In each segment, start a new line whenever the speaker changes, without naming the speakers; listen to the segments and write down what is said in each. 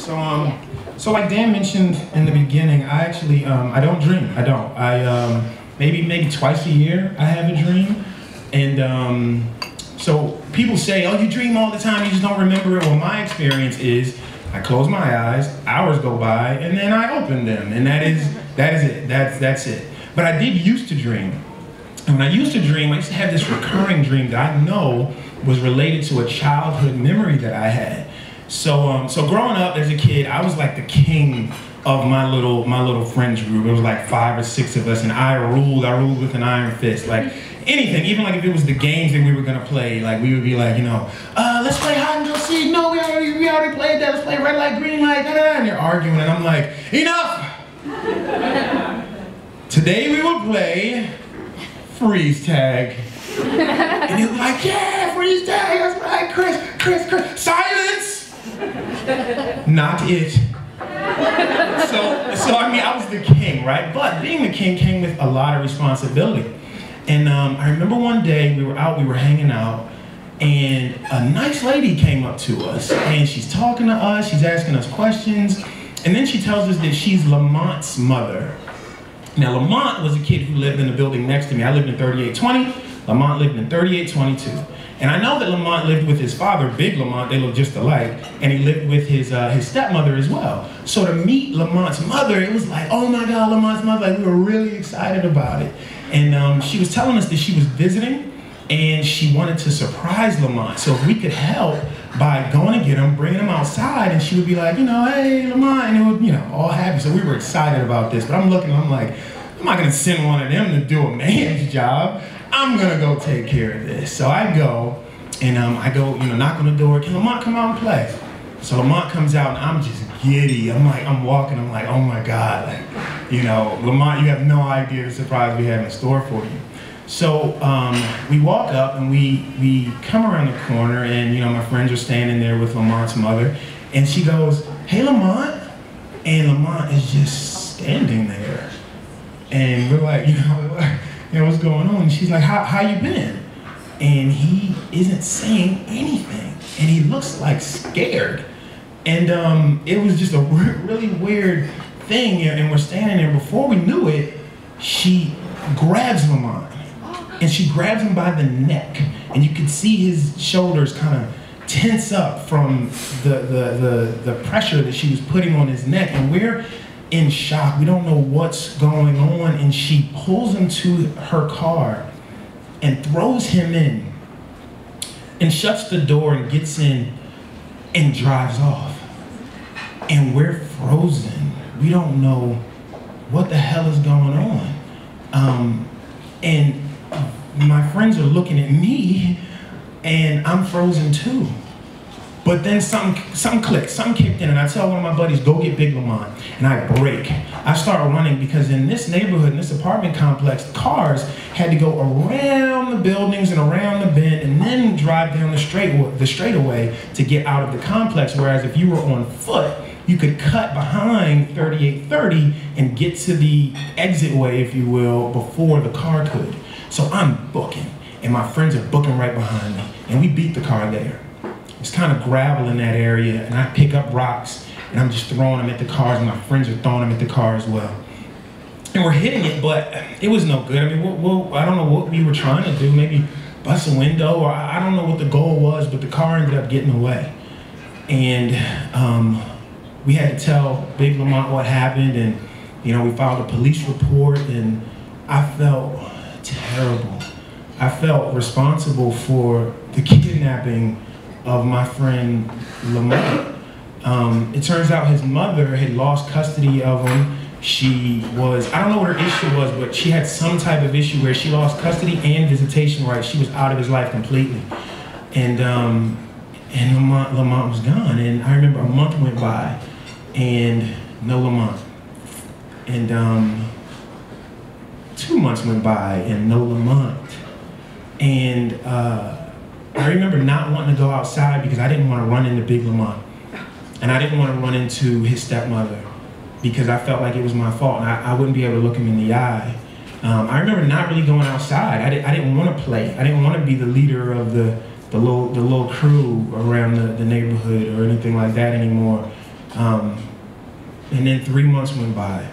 So like Dan mentioned in the beginning, I actually, I don't dream. I don't. Maybe twice a year I have a dream, and so people say, "Oh, you dream all the time. You just don't remember it." Well, my experience is, I close my eyes, hours go by, and then I open them, and that is it. That's it. But I did used to dream. And when I used to dream, I used to have this recurring dream that I know was related to a childhood memory that I had. So growing up as a kid, I was like the king of my little friends group. It was like 5 or 6 of us, and I ruled with an iron fist. Like anything, even like if it was the games that we were gonna play, like we would be like, let's play hide and go seek. No, we already played that. Let's play red light, green light. Da, da, da. And they're arguing, and I'm like, enough. Today we will play freeze tag. And he was like, yeah, freeze tag, that's right, Chris, silence! Not it. So I mean, I was the king, right? But being the king came with a lot of responsibility. And I remember one day we were hanging out, and a nice lady came up to us, and she's talking to us, she's asking us questions, and then she tells us that she's Lamont's mother. Now, Lamont was a kid who lived in the building next to me. I lived in 3820. Lamont lived in 3822. And I know that Lamont lived with his father, Big Lamont, they look just alike, and he lived with his stepmother as well. So to meet Lamont's mother, it was like, oh my God, Lamont's mother, like we were really excited about it. And she was telling us that she was visiting, and she wanted to surprise Lamont. So if we could help by going to get him, bringing him outside, and she would be like, hey, Lamont, and it would, all happy. So we were excited about this, but I'm looking, I'm like, I'm not gonna send one of them to do a man's job. I'm gonna go take care of this. So I go, and I go, knock on the door, can Lamont come out and play? So Lamont comes out, and I'm just giddy. I'm walking, I'm like, oh my God, Lamont, you have no idea the surprise we have in store for you. So we walk up, and we come around the corner, and my friends are standing there with Lamont's mother, and she goes, hey Lamont, and Lamont is just standing there. And we're like, what's going on? And she's like, how you been? And he isn't saying anything, and he looks like scared. And it was just a really weird thing, and we're standing there. Before we knew it, she grabs Lamont, and she grabs him by the neck, and you could see his shoulders kind of tense up from the pressure that she was putting on his neck, and we're in shock. We don't know what's going on, and she pulls him to her car and throws him in and shuts the door and gets in and drives off. And we're frozen. We don't know what the hell is going on. And my friends are looking at me, and I'm frozen too. But then something clicked, something kicked in, and I tell one of my buddies, go get Big Lamont, and I break. I start running because in this neighborhood, in this apartment complex, cars had to go around the buildings and around the bend and then drive down the straightaway to get out of the complex, whereas if you were on foot, you could cut behind 3830 and get to the exit way, if you will, before the car could. So I'm booking, and my friends are booking right behind me, and we beat the car there. It's kind of gravel in that area, and I pick up rocks, and I'm just throwing them at the cars, and my friends are throwing them at the car as well. And we're hitting it, but it was no good. I mean, I don't know what we were trying to do, maybe bust a window, or I don't know what the goal was, but the car ended up getting away. And we had to tell Big Lamont what happened, and we filed a police report, and I felt terrible. I felt responsible for the kidnapping of my friend Lamont. It turns out his mother had lost custody of him. She was, I don't know what her issue was, but she had some type of issue where she lost custody and visitation rights. She was out of his life completely. And Lamont was gone. And I remember a month went by and no Lamont. And 2 months went by and no Lamont. And I remember not wanting to go outside because I didn't want to run into Big Lamont. And I didn't want to run into his stepmother because I felt like it was my fault and I wouldn't be able to look him in the eye. I remember not really going outside. I didn't want to play. I didn't want to be the leader of the little crew around the neighborhood or anything like that anymore. And then 3 months went by.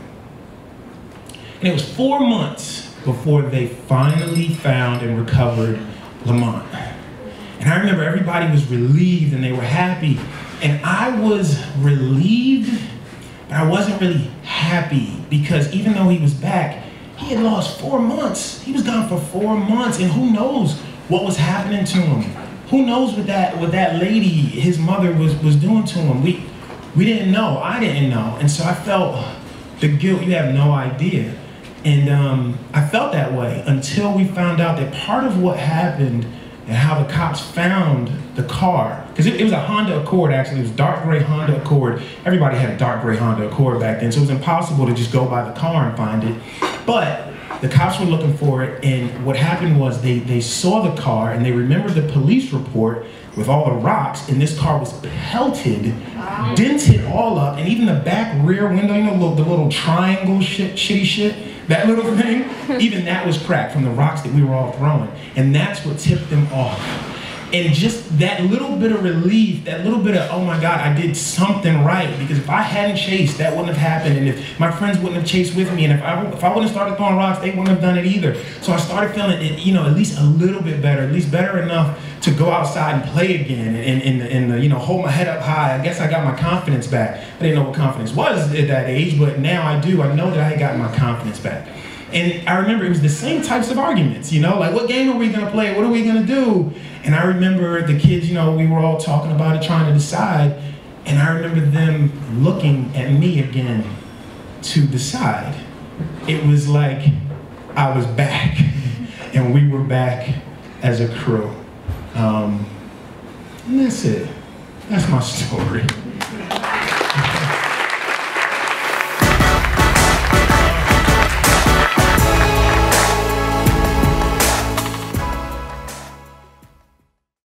And it was 4 months before they finally found and recovered Lamont. And I remember everybody was relieved and they were happy. And I was relieved, but I wasn't really happy, because even though he was back, he had lost 4 months. He was gone for 4 months, and who knows what was happening to him? Who knows what that lady, his mother, was doing to him? We didn't know. I didn't know. And so I felt the guilt. You have no idea. And I felt that way until we found out that part of what happened and how the cops found the car, because it was a Honda Accord, actually. It was a dark gray Honda Accord. Everybody had a dark gray Honda Accord back then, so it was impossible to just go by the car and find it. But the cops were looking for it, and what happened was they saw the car and they remembered the police report with all the rocks, and this car was pelted, dented all up, and even the back rear window, you know, the little triangle shitty shit, that little thing, even that was cracked from the rocks that we were all throwing. And that's what tipped them off. And just that little bit of relief, that little bit of, oh my God, I did something right. Because if I hadn't chased, that wouldn't have happened. And if my friends wouldn't have chased with me, and if I wouldn't have started throwing rocks, they wouldn't have done it either. So I started feeling, you know, at least a little bit better, at least better enough to go outside and play again and you know, hold my head up high. I guess I got my confidence back. I didn't know what confidence was at that age, but now I do. I know that I had gotten my confidence back. And I remember it was the same types of arguments, you know, like, what game are we gonna play? What are we gonna do? And I remember the kids, you know, we were all talking about it, trying to decide. And I remember them looking at me again to decide. It was like I was back and we were back as a crew. And that's it. That's my story.